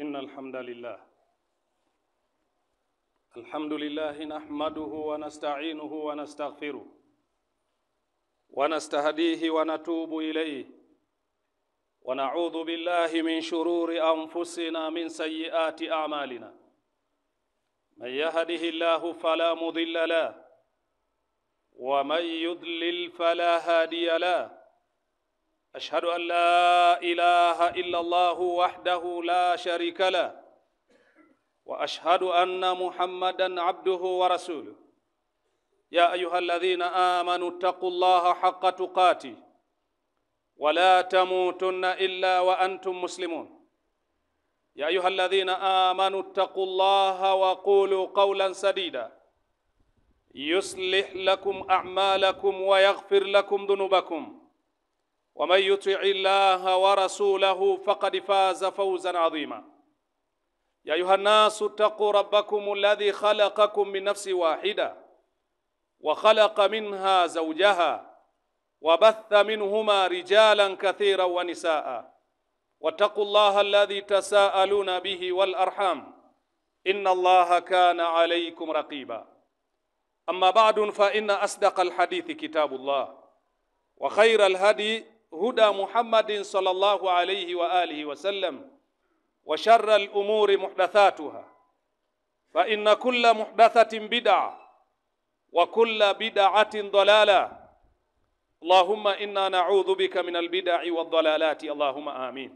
إن الحمد لله نحمده ونستعينه ونستغفره ونستهديه ونتوب إليه ونعوذ بالله من شرور أنفسنا من سيئات أعمالنا. من يهده الله فلا مضل له ومن يضلل فلا هادي له. أشهد أن لا إله إلا الله وحده لا شريك له وأشهد أن محمدًا عبده ورسوله. يا أيها الذين آمنوا اتقوا الله حق تقاته ولا تموتن إلا وأنتم مسلمون. يا أيها الذين آمنوا اتقوا الله وقولوا قولا سديدا يصلح لكم أعمالكم ويغفر لكم ذنوبكم ومن يطع الله ورسوله فقد فاز فوزا عظيما. يا أيها الناس اتقوا ربكم الذي خلقكم من نفس واحدة وخلق منها زوجها وبث منهما رجالا كثيرا ونساء واتقوا الله الذي تساءلون به والأرحام إن الله كان عليكم رقيبا. أما بعد فإن أصدق الحديث كتاب الله وخير الهدي هدى محمد صلى الله عليه وآله وسلم وشر الأمور محدثاتها فإن كل محدثة بدعة وكل بدعة ضلالة. اللهم إنا نعوذ بك من البدع والضلالات اللهم آمين.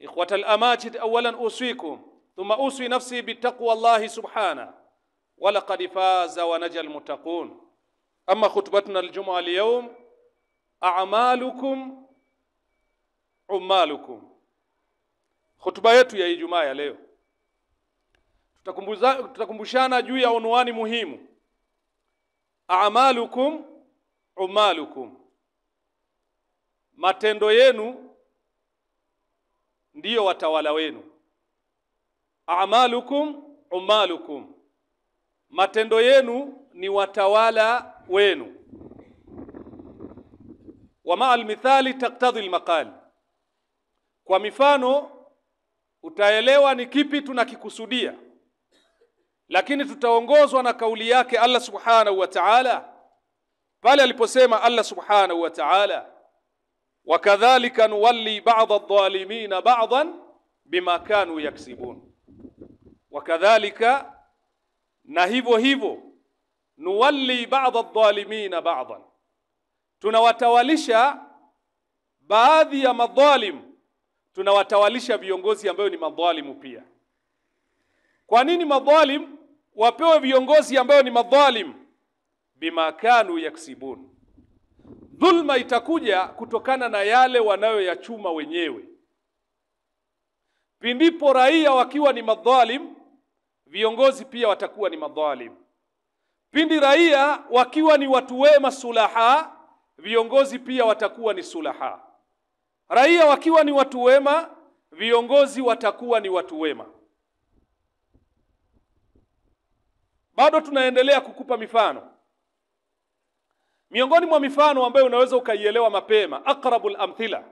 إخوة الأماجد، أولا أوصيكم ثم أوصي نفسي بتقوى الله سبحانه ولقد فاز ونجى المتقون. أما خطبتنا الجمعة اليوم أعمالكم عمالكم. Hotuba yetu ya Ijumaa ya leo tutakumbushana juu ya unwani muhimu, a'malukum umalukum. Matendo yenu ndiyo watawala wenu. A'malukum umalukum, matendo yenu ni watawala wenu. Wa ma'al mithali taqtadhi al-maqal, kwa mifano utaelewa ni kipi tunakikusudia, lakini tutaongozwa na kauli yake Allah subhanahu wa ta'ala pale aliposema Allah subhanahu wa ta'ala, wakadhalika nuwalli ba'dha adh-dhalimina ba'dhan bima kanu yaksibun. Wakadhalika, na hivyo nuwalli ba'dha adh-dhalimina ba'dhan, tunawatawalisha baadhi ya madhalim, tunawatawalisha viongozi ambao ni madhalimu pia. Kwa nini madhalim wapewe viongozi ambao ni madhalim? Bima kanu yaksibun, dhulma itakuja kutokana na yale wanayoyachuma wenyewe. Pindipo raia wakiwa ni madhalim, viongozi pia watakuwa ni madhalim. Pindi raia wakiwa ni watu wema sulaha, viongozi pia watakuwa ni sulaha. Raia wakiwa ni watu wema, viongozi watakuwa ni watu wema. Bado tunaendelea kukupa mifano. Miongoni mwa mifano ambayo unaweza ukaielewa mapema, aqrabul amthila,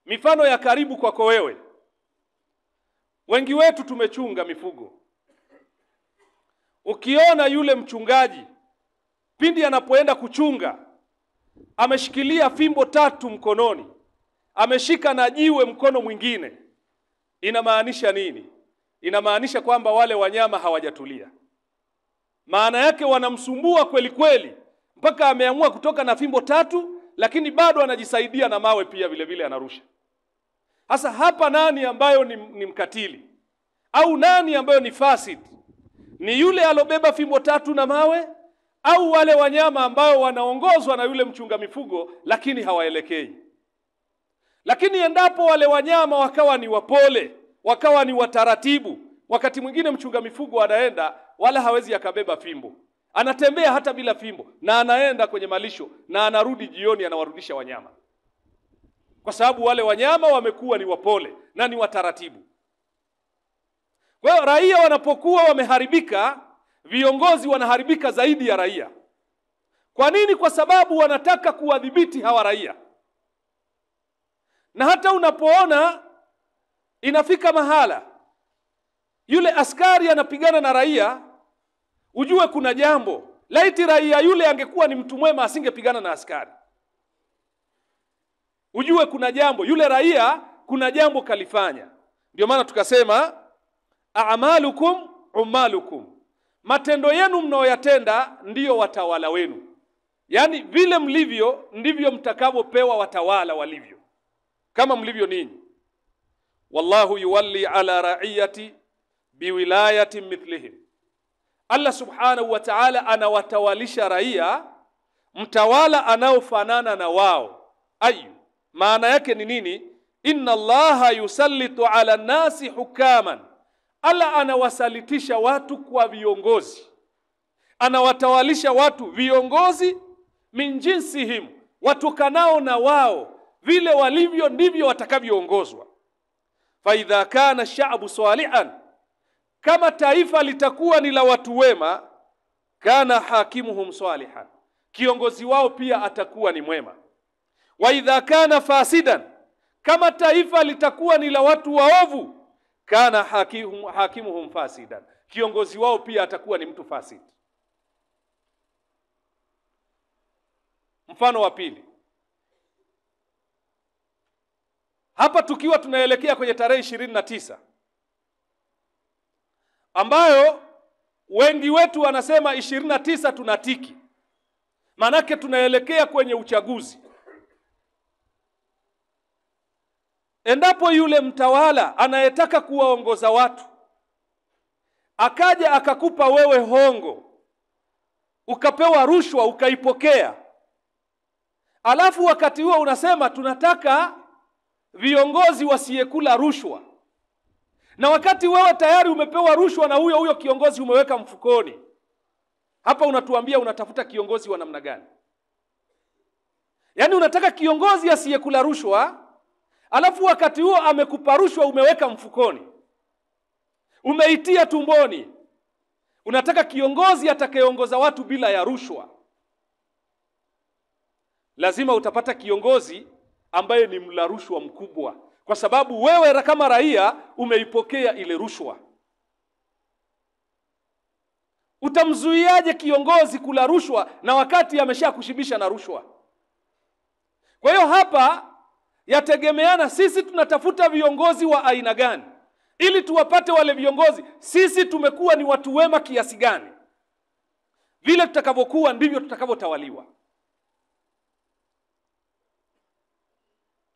mifano ya karibu kwako wewe. Wengi wetu tumechunga mifugo. Ukiona yule mchungaji pindi anapoenda kuchunga ameshikilia fimbo 3 mkononi, ameshika na jiwe mkono mwingine, inamaanisha nini? Inamaanisha kwamba wale wanyama hawajatulia. Maana yake wanamsumbua kweli kweli, mpaka ameamua kutoka na fimbo 3, lakini bado anajisaidia na mawe pia vile vile anarusha. Hasa hapa nani ambayo ni mkatili? Au nani ambayo ni fasid? Ni yule alobeba fimbo 3 na mawe, au wale wanyama ambao wanaongozwa na yule mchunga mifugo lakini hawaelekei? Lakini endapo wale wanyama wakawa ni wapole, wakawa ni wataratibu, wakati mwingine mchunga mifugo anaenda wala hawezi akabeba fimbo, anatembea hata bila fimbo, na anaenda kwenye malisho na anarudi jioni anawarudisha wanyama, kwa sababu wale wanyama wamekuwa ni wapole na ni wataratibu. Kwa hiyo raia wanapokuwa wameharibika, viongozi wanaharibika zaidi ya raia. Kwa nini? Kwa sababu wanataka kuwadhibiti hawa raia. Na hata unapoona inafika mahala yule askari anapigana na raia, ujue kuna jambo. Laiti raia yule angekuwa ni mtu mwema asingepigana na askari. Ujue kuna jambo, yule raia kuna jambo kalifanya. Ndio maana tukasema a'malukum umalukum, matendo yenu mnaoyatenda ndiyo watawala wenu. Yani vile mlivyo ndivyo mtakavyopewa watawala walivyo, kama mlivyo ninyi. Wallahu yuwalli ala ra'iyati biwilayati mithlihim, Allah subhanahu wa ta'ala anawatawalisha raia mtawala anaofanana na wao. Ayu, maana yake ni nini? Inna Allaha yusallitu ala nasi hukaman, Allah anawasalitisha watu kwa viongozi, anawatawalisha watu viongozi min jinsihim, watokanao na wao, vile walivyo ndivyo watakavyoongozwa. Fa idha kana sha'bu salihan, kama taifa litakuwa ni la watu wema, kana hakimuhum salihan, kiongozi wao pia atakuwa ni mwema. Wa idha kana fasidan, kama taifa litakuwa ni la watu waovu, kana hakimuhum fasidan, kiongozi wao pia atakuwa ni mtu fasid. Mfano wa pili, hapa tukiwa tunaelekea kwenye tarehe 29 ambayo wengi wetu wanasema 29 tunatiki, manake tunaelekea kwenye uchaguzi. Endapo yule mtawala anayetaka kuwaongoza watu akaja akakupa wewe hongo, ukapewa rushwa ukaipokea, alafu wakati huo unasema tunataka viongozi wasiyekula rushwa, na wakati wewe tayari umepewa rushwa na huyo kiongozi umeweka mfukoni, hapa unatuambia unatafuta kiongozi wa namna gani? Yani unataka kiongozi asiyekula rushwa, alafu wakati huo amekupa rushwa umeweka mfukoni, umeitia tumboni. Unataka kiongozi atakayeongoza watu bila ya rushwa. Lazima utapata kiongozi ambaye ni mla rushwa mkubwa, kwa sababu wewe kama raia umeipokea ile rushwa. Utamzuiaje kiongozi kula rushwa na wakati ameshakushibisha na rushwa? Kwa hiyo hapa yategemeana sisi tunatafuta viongozi wa aina gani, ili tuwapate wale viongozi sisi tumekuwa ni watu wema kiasi gani. Vile tutakavyokuwa ndivyo tutakavyotawaliwa.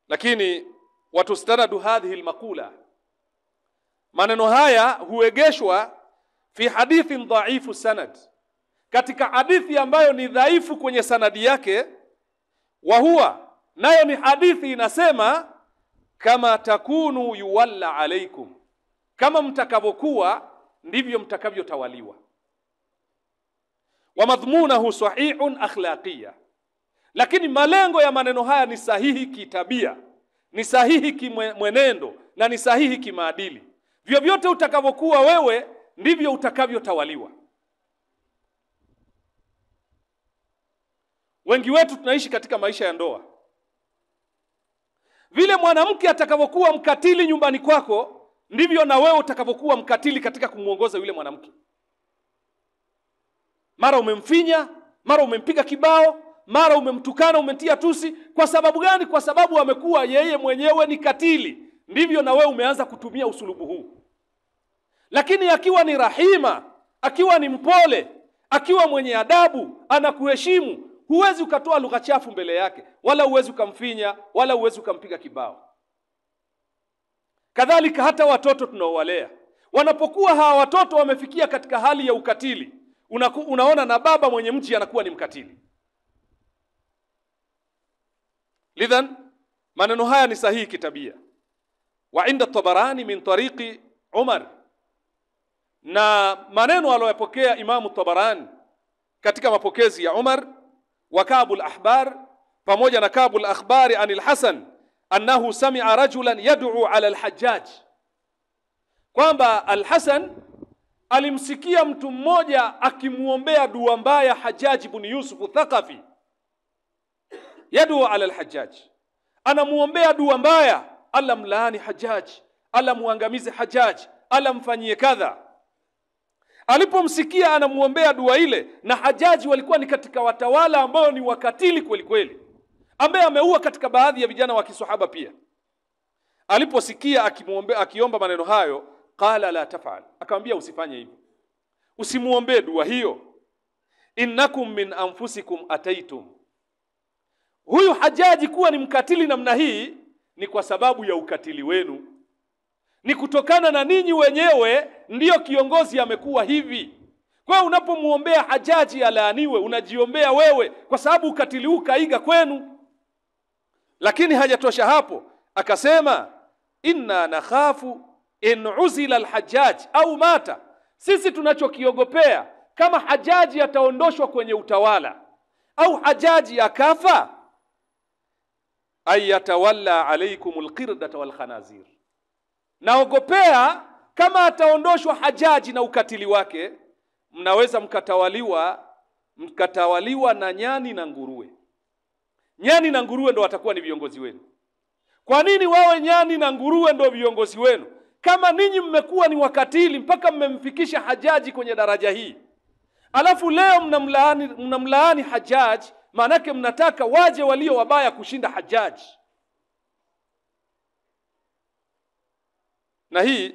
Lakini watustanadu hadhihi almaqula, maneno haya huegeshwa fi hadithin dhaifu sanad, katika hadithi ambayo ni dhaifu kwenye sanadi yake. Wa huwa, nayo ni hadithi inasema kama takunu yuwalla alaikum, kama mtakavyokuwa ndivyo mtakavyotawaliwa. Wa madhmunahu sahihun akhlaqiyya, lakini malengo ya maneno haya ni sahihi kitabia, ni sahihi kimwenendo, na ni sahihi kimaadili. Vyovyote utakavyokuwa wewe ndivyo utakavyotawaliwa. Wengi wetu tunaishi katika maisha ya ndoa. Vile mwanamke atakavyokuwa mkatili nyumbani kwako, ndivyo na wewe utakavyokuwa mkatili katika kumuongoza yule mwanamke. Mara umemfinya, mara umempiga kibao, mara umemtukana, umemtia tusi. Kwa sababu gani? Kwa sababu amekuwa yeye mwenyewe ni katili. Ndivyo na wewe umeanza kutumia usulubu huu. Lakini akiwa ni rahima, akiwa ni mpole, akiwa mwenye adabu, anakuheshimu, huwezi ukatoa lugha chafu mbele yake, wala huwezi ukamfinya, wala huwezi ukampiga kibao. Kadhalika hata watoto tunaowalea, wanapokuwa hawa watoto wamefikia katika hali ya ukatili, unaona na baba mwenye mji anakuwa ni mkatili. Lidhan maneno haya ni sahihi kitabia. Wa inda Tabarani min tariqi Umar, na maneno aliyopokea Imamu Tabarani katika mapokezi ya Umar wa Kabul Ahbar pamoja na Kabul Akhbari anil Hasan annahu sami'a rajulan yad'u ala al-Hajjaj, kwamba al-Hasan alimsikia mtu mmoja akimuombea dua mbaya Hajjaj ibn Yusuf Thaqafi. Yad'u ala al-Hajjaj, anamuombea dua mbaya, Allah mlaani Hajjaj, ala muangamize Hajjaj, ala mfanyie kadha. Alipomsikia anamuombea dua ile, na Hajjaj walikuwa ni katika watawala ambao ni wakatili kweli kweli, ambaye ameua katika baadhi ya vijana wa kiswahaba pia. Aliposikia akiomba maneno hayo, qala la taf'al, akamwambia usifanye hivyo, usimuombee dua hiyo. Innakum min anfusikum ataitum. Huyu Hajjaji kuwa ni mkatili namna hii ni kwa sababu ya ukatili wenu, ni kutokana na ninyi wenyewe ndiyo kiongozi amekuwa hivi. Kwa hiyo unapomuombea Hajjaji alaaniwe, unajiombea wewe, kwa sababu ukatili huu kaiga kwenu. Lakini hajatosha hapo, akasema inna nakhafu in uzila al-Hajjaj au mata, sisi tunachokiogopea kama Hajjaji ataondoshwa kwenye utawala au Hajjaji akafa, ayatawalla alaykumul qirdata wal khanazir, naogopea kama ataondoshwa Hajjaji na ukatili wake, mnaweza mkatawaliwa na nyani na nguruwe. Nyani na nguruwe ndo watakuwa ni viongozi wenu. Kwa nini wawe nyani na nguruwe ndo viongozi wenu, kama ninyi mmekuwa ni wakatili mpaka mmemfikisha Hajjaji kwenye daraja hii? Alafu leo mnamlaani Hajjaj, maanake mnataka waje walio wabaya kushinda Hajjaj. Na hii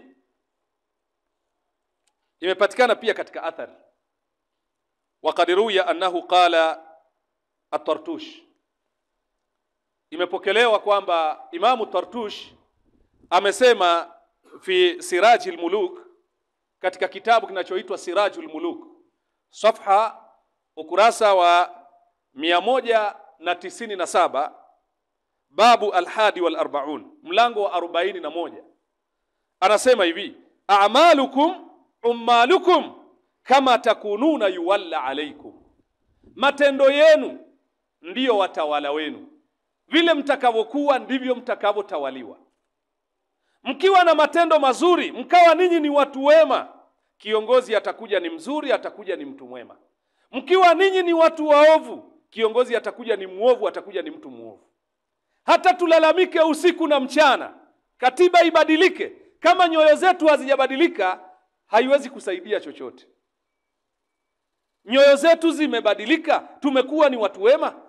imepatikana pia katika athari. Waqad ruya annahu qala at-Tartush, imepokelewa kwamba Imamu Tartush amesema fi Sirajul Muluk, katika kitabu kinachoitwa Sirajul Muluk, safha ukurasa wa 197, babu al-hadi wal-40, mlango wa 41, anasema hivi: a'malukum ummalukum kama takununa yuwalla alaykum, matendo yenu ndiyo watawala wenu, vile mtakavyokuwa ndivyo mtakavyotawaliwa. Mkiwa na matendo mazuri, mkawa ninyi ni watu wema, kiongozi atakuja ni mzuri, atakuja ni mtu mwema. Mkiwa ninyi ni watu waovu, kiongozi atakuja ni muovu, atakuja ni mtu muovu. Hata tulalamike usiku na mchana, katiba ibadilike, kama nyoyo zetu hazijabadilika haiwezi kusaidia chochote. Nyoyo zetu zimebadilika, tumekuwa ni watu wema.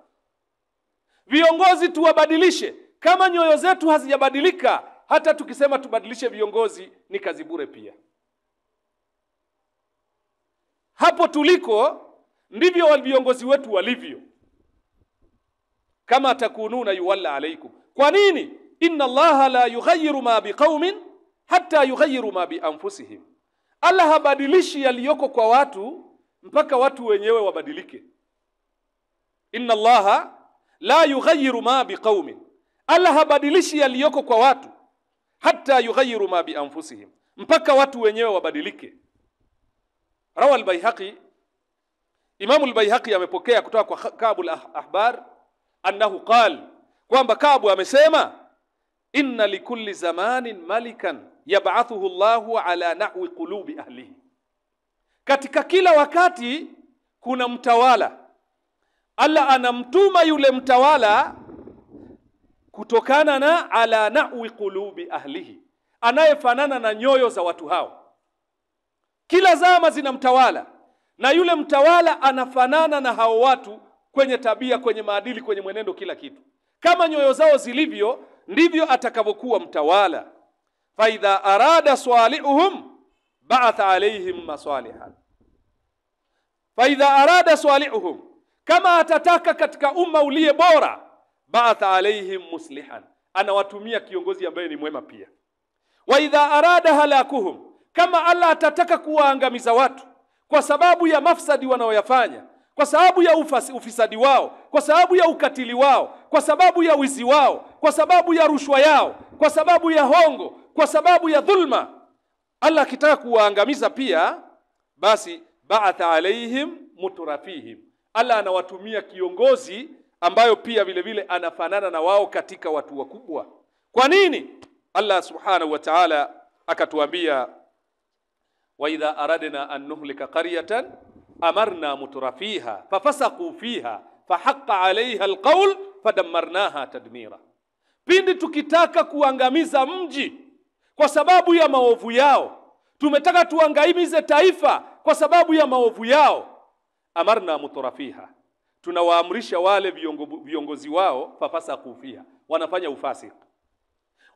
Viongozi tuwabadilishe, kama nyoyo zetu hazijabadilika, hata tukisema tubadilishe viongozi ni kazi bure pia. Hapo tuliko ndivyo viongozi wetu walivyo, kama takununa yuwalla alaykum. Kwa nini? Inna Allaha la yughayyiru ma biqaumin hatta yughayyiru ma bi anfusihim, Allah habadilishi yaliyoko kwa watu mpaka watu wenyewe wabadilike. Inna Allaha la yughayyiru ma biqaumin, Allah habadilishi yaliyoko kwa watu hatta yughayyiru ma bi anfusihim, mpaka watu wenyewe wabadilike. Rawa al-Baihaqi, Imam al-Baihaqi amepokea kutoka kwa Ka'b al-Ahbar annahu qala, kwamba Ka'b amesema inna likulli zamanin malikan yab'athuhu Allahu ala nahwi qulubi ahlihi, katika kila wakati kuna mtawala, Allah anamtuma yule mtawala kutokana na ala nahwi qulubi ahlihi, anayefanana na nyoyo za watu hao. Kila zama zina mtawala, na yule mtawala anafanana na hao watu kwenye tabia, kwenye maadili, kwenye mwenendo, kila kitu. Kama nyoyo zao zilivyo ndivyo atakavyokuwa mtawala. Fa idha arada swalihuhum ba'atha alayhim masalihan, fa idha arada swalihuhum, kama atataka katika umma uliye bora, ba'atha alayhim muslihan, anawatumia kiongozi ambaye ni mwema pia. Wa idha arada halakuhum, kama Allah atataka kuwaangamiza watu kwa sababu ya mafsadi wanaoyafanya, kwa sababu ya ufisadi wao, kwa sababu ya ukatili wao, kwa sababu ya wizi wao, kwa sababu ya rushwa yao, kwa sababu ya hongo, kwa sababu ya dhulma, Allah akitaka kuwaangamiza pia, basi ba'atha alaihim mutrafihim, Allah anawatumia kiongozi ambayo pia vile vile anafanana na wao katika watu wakubwa. Kwa nini? Allah subhanahu wa ta'ala akatuambia wa idha aradna an nuhlika qaryatan amarna mutrafiha fafasaqu fiha fahaqqa alayha alqawl fadammarnaha tadmira. Pindi tukitaka kuangamiza mji kwa sababu ya maovu yao, tumetaka tuangamize taifa kwa sababu ya maovu yao. Amarna mutrafiha, tunawaamrisha wale viongozi wao, fafasaku fiha, wanafanya ufasiki.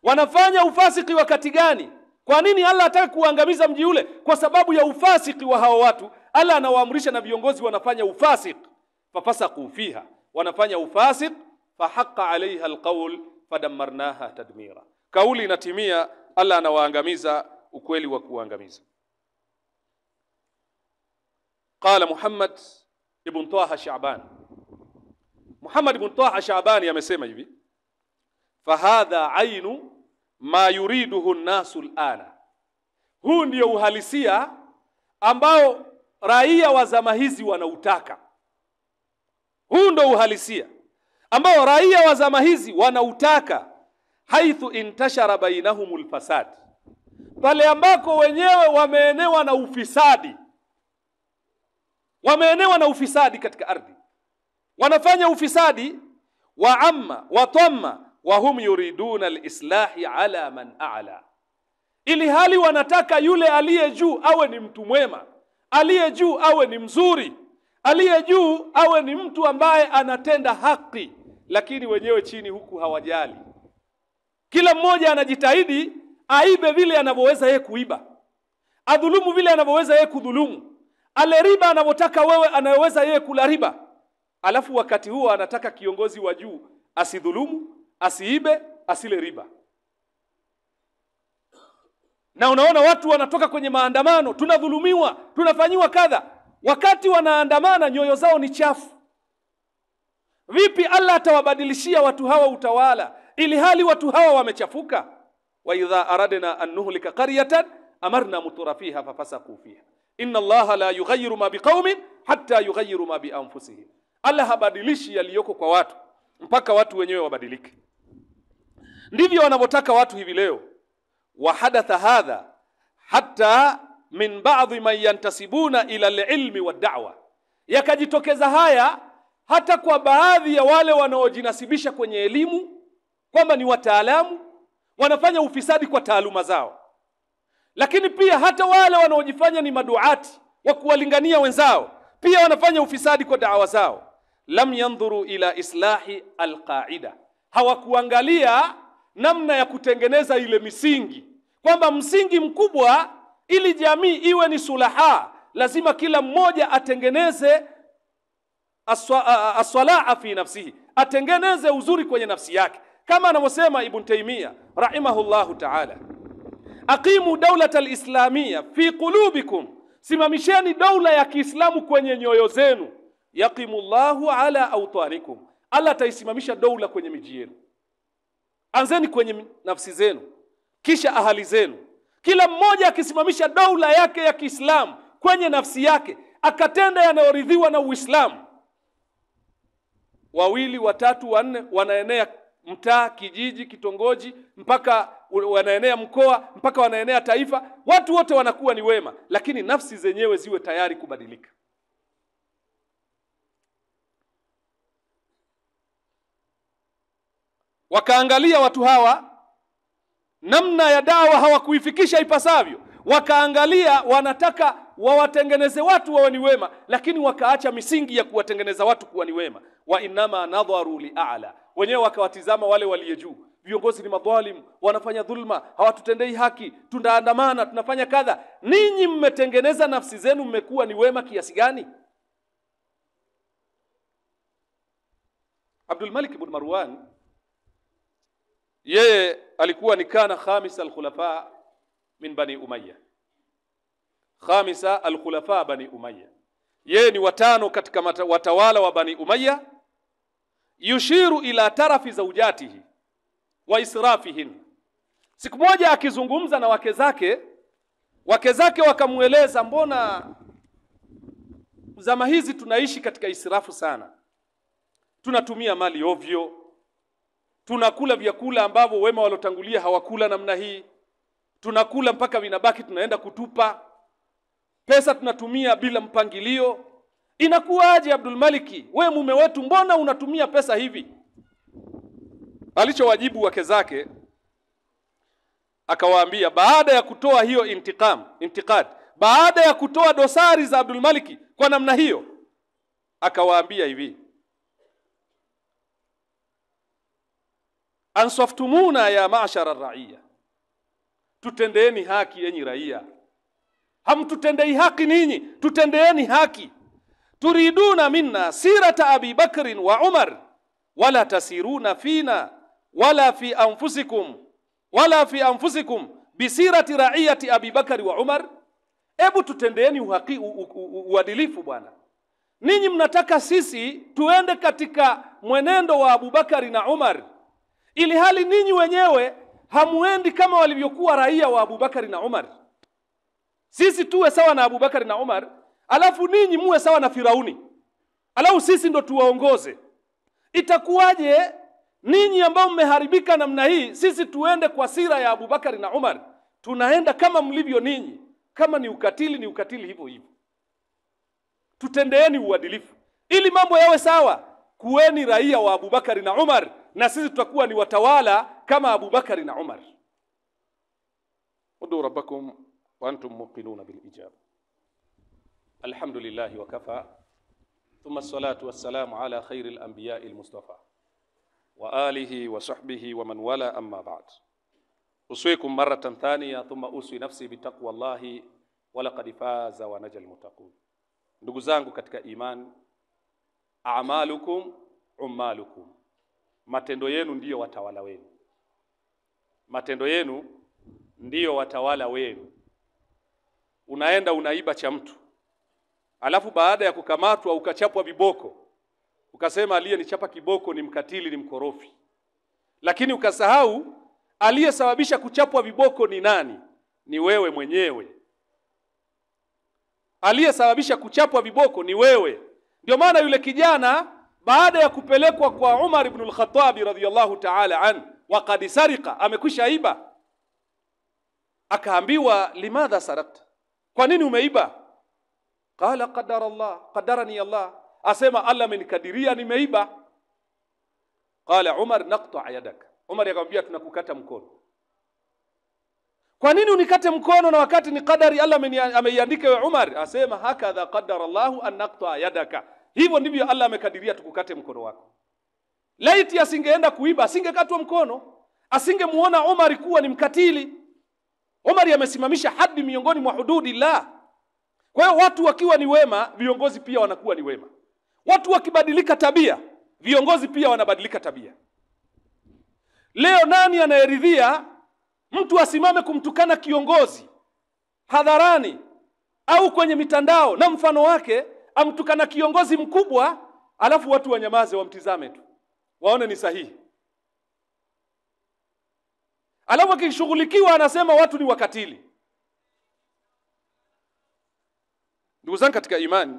Wanafanya ufasiki wakati gani? Kwa nini Allah ataka kuangamiza mji ule? Kwa sababu ya ufasiki wa hao watu. Allah anawaamrisha na viongozi wanafanya ufasiki, fafasaku fiha, wanafanya ufasiki, fahaqqa alaiha alqawl fadammarnaha tadmira. Kauli inatimia, Allah anawaangamiza ukweli wa kuangamiza. Qala Muhammad ibn Taha Sha'ban, Muhammad ibn Taha Sha'bani amesema hivi: fahadha ainu ma yuriduhu an-nasu al-ana. Huu ndio uhalisia ambao raia wa zama hizi wanautaka. Huu ndio uhalisia ambao raia wa zama hizi wanautaka. Haithu intashara bainahumul fasad, pale ambako wenyewe wameenewa na ufisadi. Wameenewa na ufisadi katika ardhi, wanafanya ufisadi. Wa amma wa tamma wa hum yuriduna al-islahi ala man a'la, ili hali wanataka yule aliye juu awe ni mtu mwema, aliye juu awe ni mzuri, aliye juu awe ni mtu ambaye anatenda haki, lakini wenyewe chini huku hawajali. Kila mmoja anajitahidi aibe vile anavyoweza yeye kuiba, adhulumu vile anavyoweza yeye kudhulumu, ale riba anavyotaka wewe anayeweza yeye kula riba. Alafu wakati huo anataka kiongozi wa juu asidhulumu, asiibe, asile riba. Na unaona watu wanatoka kwenye maandamano, tunadhulumiwa, tunafanyiwa kadha. Wakati wanaandamana nyoyo zao ni chafu. Vipi Allah atawabadilishia watu hawa utawala ili hali watu hawa wamechafuka? Wa idha aradna an nuhlika qaryatan amarna mutrafiha fafasaku fiha inna Allaha la yughayyiru ma biqaumin hatta yughayyiru ma bi anfusihim. Allah habadilishi yaliyoko kwa watu mpaka watu wenyewe wabadilike. Ndivyo wanavyotaka watu hivi leo. Wa hadatha hadha hatta min ba'dhi man yantasibuna ila al-ilmi wad-da'wa, yakajitokeza haya hata kwa baadhi ya wale wanaojinasibisha kwenye elimu kwamba ni wataalamu, wanafanya ufisadi kwa taaluma zao. Lakini pia hata wale wanaojifanya ni maduati wa kuwalingania wenzao pia wanafanya ufisadi kwa da'wa zao. Lam yanzuru ila islahi alqaida, hawakuangalia namna ya kutengeneza ile misingi, kwamba msingi mkubwa ili jamii iwe ni sulaha, lazima kila mmoja atengeneze as-salaha fi nafsihi, atengeneze uzuri kwenye nafsi yake. Kama anavyosema Ibn Taymiyyah rahimahullahu ta'ala, aqimu dawlata al-islamiyya fi qulubikum, simamisheni daula ya Kiislamu kwenye nyoyo zenu. Yaqimullahu ala awtanikum, Allah ataisimamisha daula kwenye miji yenu. Anzeni kwenye nafsi zenu, kisha ahali zenu. Kila mmoja akisimamisha daula yake ya Kiislamu kwenye nafsi yake, akatenda yanayoridhiwa na Uislamu, wawili, watatu, wanne wanaenea mtaa, kijiji, kitongoji, mpaka wanaenea mkoa, mpaka wanaenea taifa. Watu wote wanakuwa ni wema, lakini nafsi zenyewe ziwe tayari kubadilika. Wakaangalia watu hawa namna ya dawa hawakuifikisha ipasavyo. Wakaangalia wanataka wawatengeneze watu wawe ni wema, lakini wakaacha misingi ya kuwatengeneza watu kuwa ni wema. Wa inama nadharu li'ala, wenyewe wakawatizama wale waliye juu. Viongozi ni madhalim, wanafanya dhulma, hawatutendei haki, tunaandamana, tunafanya kadha. Ninyi mmetengeneza nafsi zenu, mmekuwa ni wema kiasi gani? Abdul Malik ibn Marwan, yeye alikuwa ni kana khamisa al-khulafa min Bani Umayya. Khamisa al-khulafa Bani Umayya, yeye ni watano katika watawala wa Bani Umayya. Yushiru ila tarafi zawjatihi wa israfihin. Siku moja akizungumza na wake zake wakamueleza, mbona zama hizi tunaishi katika israfu sana, tunatumia mali ovyo, tunakula vyakula ambavyo wema walotangulia hawakula namna hii, tunakula mpaka vinabaki tunaenda kutupa, pesa tunatumia bila mpangilio. Inakuwaje Abdul Maliki, we mume wetu, mbona unatumia pesa hivi? Alichowajibu wake zake, akawaambia baada ya kutoa hiyo intiqad, baada ya kutoa dosari za Abdul Malik kwa namna hiyo, akawaambia hivi: ansaftumuna ya ma'shara ar-ra'iyya, tutendeeni haki enyi raia. Hamtutendei haki ninyi, tutendeeni haki. Turiduna minna sirata Abi Bakr wa Umar wala tasiruna fina wala fi anfusikum bisirati ra'iyati Abi Bakr wa Umar. Hebu tutendeeni uadilifu bwana. Ninyi mnataka sisi tuende katika mwenendo wa Abu Bakari na Umar, ili hali ninyi wenyewe hamuendi kama walivyokuwa raia wa Abu Bakari na Umar. Sisi tuwe sawa na Abu Bakari na Umar, alafu ninyi muwe sawa na Firauni, alafu sisi ndo tuwaongoze. Itakuwaje ninyi ambao mmeharibika namna hii, sisi tuende kwa sira ya Abu Bakari na Umar? Tunaenda kama mlivyo ninyi. Kama ni ukatili hivyo hivyo. Tutendeeni uadilifu ili mambo yawe sawa. Kuweni raia wa Abu Bakari na Umar, na sisi tutakuwa ni watawala kama Abu Bakari na Umar. Udu rabbakum wa antum muqinuna bil ijaba. Alhamdulillah wa kafa, thumma salatu wassalamu ala khairil anbiya'il mustafa wa alihi wa sahbihi wa man wala, amma ba'd. Uswikum maratan thaniya thumma uswi nafsi bitaqwallahi wa laqad faza wa najal muttaqun. Ndugu zangu katika imani, a'malukum ummalukum, matendo yenu ndiyo watawala wenu. Matendo yenu ndiyo watawala wenu. Unaenda unaiba cha mtu, alafu baada ya kukamatwa ukachapwa viboko, ukasema aliyenichapa kiboko ni mkatili, ni mkorofi. Lakini ukasahau aliyesababisha kuchapwa viboko ni nani? Ni wewe mwenyewe. Aliyesababisha kuchapwa viboko ni wewe. Ndio maana yule kijana baada ya kupelekwa kwa Umar ibn al-Khattab radhiyallahu ta'ala an, waqad sarika, amekwisha iba, akaambiwa limadha sarakta, kwa nini umeiba? Qala qadarani Allah, asema Allah amenikadiria nimeiba. Qala Umar naqta yadaka, Umar akamwambia tunakukata mkono. Kwa nini unikate mkono na wakati ni qadari Allah ameiandika wewe? Umar asema hakadha qadara Allahu an naqta yadaka, hivyo ndivyo Allah amekadiria tukukate mkono wako. Laiti asingeenda kuiba asingekatwa mkono, asingemuona Umar kuwa ni mkatili. Umar amesimamisha hadi miongoni mwa hududi la. Kwa hiyo watu wakiwa ni wema, viongozi pia wanakuwa ni wema. Watu wakibadilika tabia, viongozi pia wanabadilika tabia. Leo nani anayeridhia mtu asimame kumtukana kiongozi hadharani au kwenye mitandao na mfano wake, amtukana kiongozi mkubwa, alafu watu wanyamaze wamtizame tu waone ni sahihi? Alafu akishughulikiwa anasema watu ni wakatili. Ndugu zangu katika imani,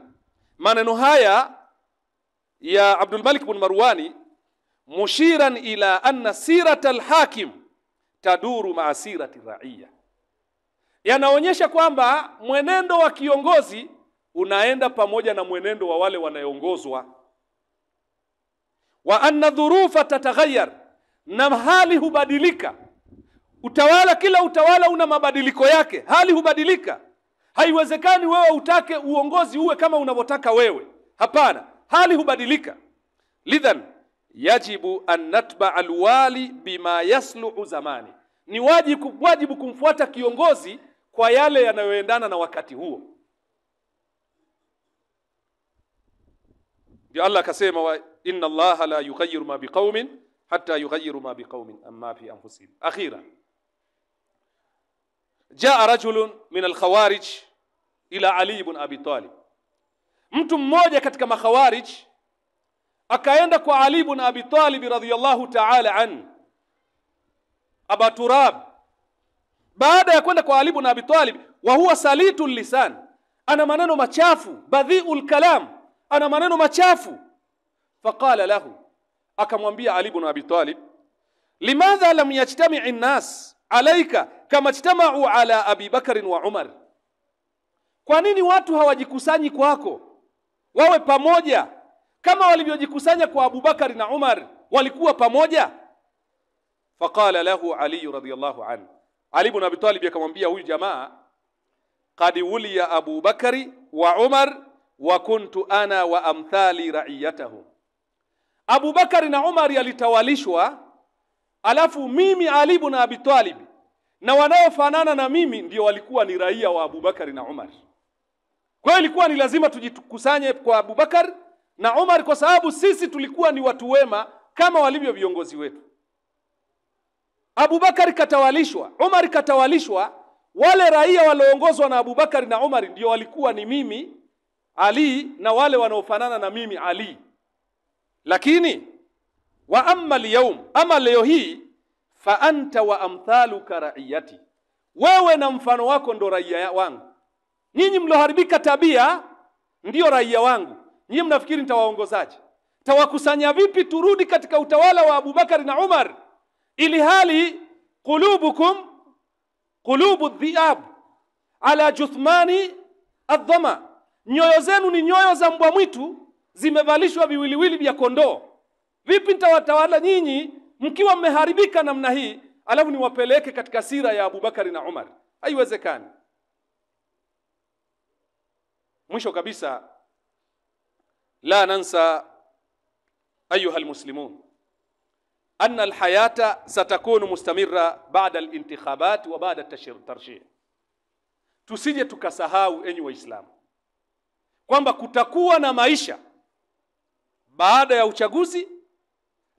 maneno haya ya Abdul Malik bin Marwani mushiran ila anna sirata al-hakim taduru ma'a sirati ra'iyya, yanaonyesha kwamba mwenendo wa kiongozi unaenda pamoja na mwenendo wa wale wanaoongozwa. Wa anna dhurufa tataghayyar, na hali hubadilika. Utawala, kila utawala una mabadiliko yake, hali hubadilika. Haiwezekani wewe utake uongozi uwe kama unavyotaka wewe. Hapana, hali hubadilika. Lidhan yajibu an natba alwali bima yasluhu zamani, ni wajibu kumfuata kiongozi kwa yale yanayoendana na wakati huo. Ndio Allah akasema wa inna Allaha la yughayyiru ma biqaumin hatta yughayyiru ma biqaumin amma fi anfusihim. Akhira jaa rajulun min al-khawarij ila Ali ibn Abi Talib, mtu mmoja katika makhawarij akaenda kwa Ali ibn Abi Talib radhiyallahu ta'ala an, Aba Turab. Baada ya kwenda kwa Ali ibn Abi Talib, wa huwa salitul lisan, ana maneno machafu, badhi'ul kalam, ana maneno machafu. Faqala lahu, akamwambia Ali ibn Abi Talib, limadha lam yajtami'i an-nas alayka kama ijtama'u ala Abi Bakr wa Umar, kwa nini watu hawajikusanyi kwako wawe pamoja kama walivyojikusanya kwa Abu Bakari na Umar, walikuwa pamoja? Faqala lahu Ali radhiyallahu anhu, Ali ibn Abi Talib akamwambia huyu jamaa, qad wuliya Abu Bakari wa Umar wa kuntu ana wa amthali ra'iyatahu. Abu Bakari na Umar alitawalishwa, alafu mimi Ali ibn Abi Talib na wanaofanana na mimi ndio walikuwa ni raia wa Abu Bakari na Umar. Kwa hiyo ilikuwa ni lazima tujikusanye kwa Abu Bakar na Umar, kwa sababu sisi tulikuwa ni watu wema kama walivyo viongozi wetu. Abu Bakar katawalishwa, Umar katawalishwa, wale raia walioongozwa na Abu Bakar na Umar ndio walikuwa ni mimi Ali na wale wanaofanana na mimi Ali. Lakini wa amma al-yawm, ama leo hii, fa anta wa amthaluka ra'iyati, wewe na mfano wako ndo raia wangu. Nyinyi mloharibika tabia ndio raia wangu. Nyinyi mnafikiri nitawaongozaje? Tawakusanya vipi turudi katika utawala wa Abu Bakar na Umar, ili hali qulubukum qulubu dhiab ala juthmani adhama, nyoyo zenu ni nyoyo za mbwa mwitu zimevalishwa viwiliwili vya kondoo. Vipi nitawatawala nyinyi mkiwa mmeharibika namna hii, alafu niwapeleke katika sira ya Abu Bakar na Umar? Haiwezekani. Mwisho kabisa, la nansa ayuha almuslimun anna alhayata satakunu mustamirra baada alintikhabat wa baada at-tarshih. Tusije tukasahau, enyi waislamu, kwamba kutakuwa na maisha baada ya uchaguzi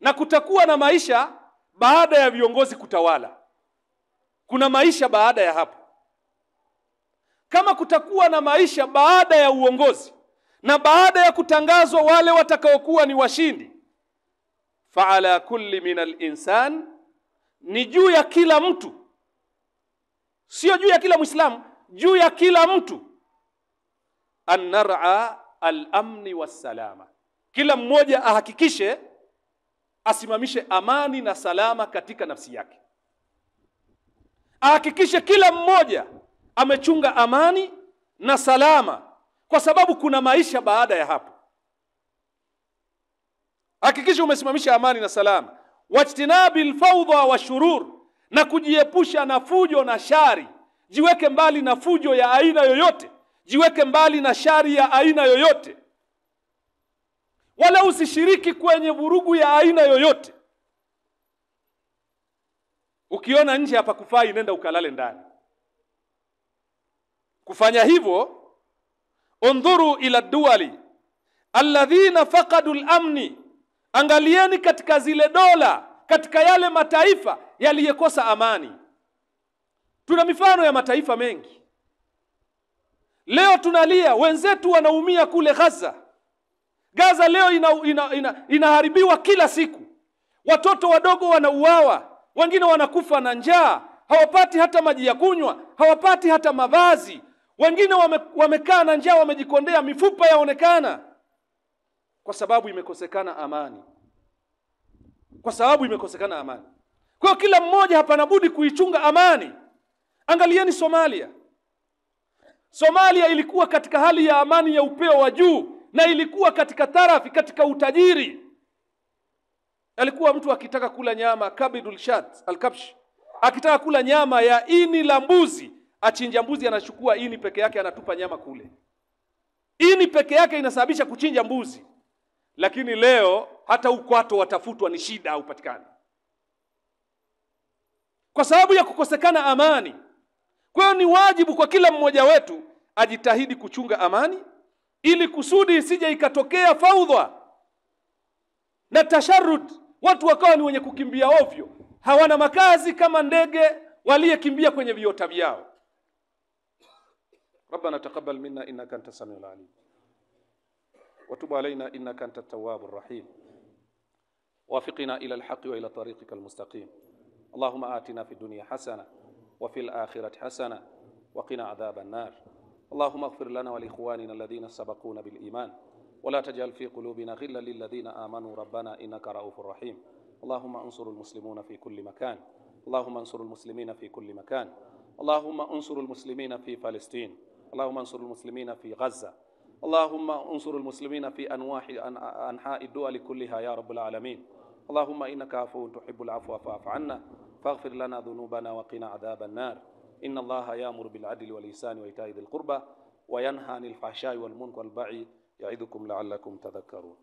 na kutakuwa na maisha baada ya viongozi kutawala. Kuna maisha baada ya hapo. Kama kutakuwa na maisha baada ya uongozi na baada ya kutangazwa wale watakaokuwa ni washindi, fa'ala kulli minal insan, ni juu ya kila mtu, sio juu ya kila Muislamu, juu ya kila mtu, an nar'a al-amni was-salama, kila mmoja ahakikishe asimamishe amani na salama katika nafsi yake. Ahakikishe kila mmoja amechunga amani na salama, kwa sababu kuna maisha baada ya hapo. Hakikisha umesimamisha amani na salama. Wajtinabil fawdha wa shurur, na kujiepusha na fujo na shari. Jiweke mbali na fujo ya aina yoyote, jiweke mbali na shari ya aina yoyote, wala usishiriki kwenye vurugu ya aina yoyote. Ukiona nje hapa kufai, nenda ukalale ndani. Kufanya hivyo, undhuru ila duwali alladhina faqadu al-amni, angalieni katika zile dola, katika yale mataifa yaliyokosa amani. Tuna mifano ya mataifa mengi. Leo tunalia, wenzetu wanaumia kule Gaza. Gaza leo inaharibiwa kila siku. Watoto wadogo wanauawa, wengine wanakufa na njaa, hawapati hata maji ya kunywa, hawapati hata mavazi. Wengine wamekaa na njaa, wamejikondea, mifupa yaonekana, kwa sababu imekosekana amani. Kwa sababu imekosekana amani. Kwa hiyo kila mmoja hapana budi kuichunga amani. Angalieni Somalia. Somalia ilikuwa katika hali ya amani ya upeo wa juu, na ilikuwa katika tarafi, katika utajiri. Alikuwa mtu akitaka kula nyama kabidul shat al-kabsh, akitaka kula nyama ya ini la mbuzi, achinja mbuzi, anachukua ini peke yake, anatupa nyama kule. Ini peke yake inasababisha kuchinja mbuzi. Lakini leo hata ukwato watafutwa, ni shida au patikani, kwa sababu ya kukosekana amani. Kwa hiyo ni wajibu kwa kila mmoja wetu ajitahidi kuchunga amani, ili kusudi isije ikatokea faudha na tasharrud, watu wakawa ni wenye kukimbia ovyo, hawana makazi kama ndege waliyekimbia kwenye viota vyao. Rabbana taqabbal minna innaka antas samiul alim wa tub alaina innaka antat tawwabur rahim wafiqna ila alhaqi wa ila tariqikal mustaqim. Allahumma atina fid dunya hasana wa fil akhirati hasana wa qina adhaban nar. Allahumma ighfir lana wa li ikhwanina alladhina sabaquna bil iman wa la taj'al fi qulubina ghillan lil ladhina amanu rabbana innaka ra'ufur rahim. Allahumma ansurul muslimina fi kulli makan. Allahumma ansurul muslimina fi kulli makan. Allahumma ansurul muslimina fi Palestine. اللهم انصر المسلمين في غزة. اللهم انصر المسلمين في أنحاء الدول كلها يا رب العالمين. اللهم إنك عفو تحب العفو فاعف عنا. فاغفر لنا ذنوبنا وقنا عذاب النار. إن الله يأمر بالعدل والإحسان وإيتاء ذي القربى وينهى عن الفحشاء والمنكر والبغي يعظكم لعلكم تذكرون.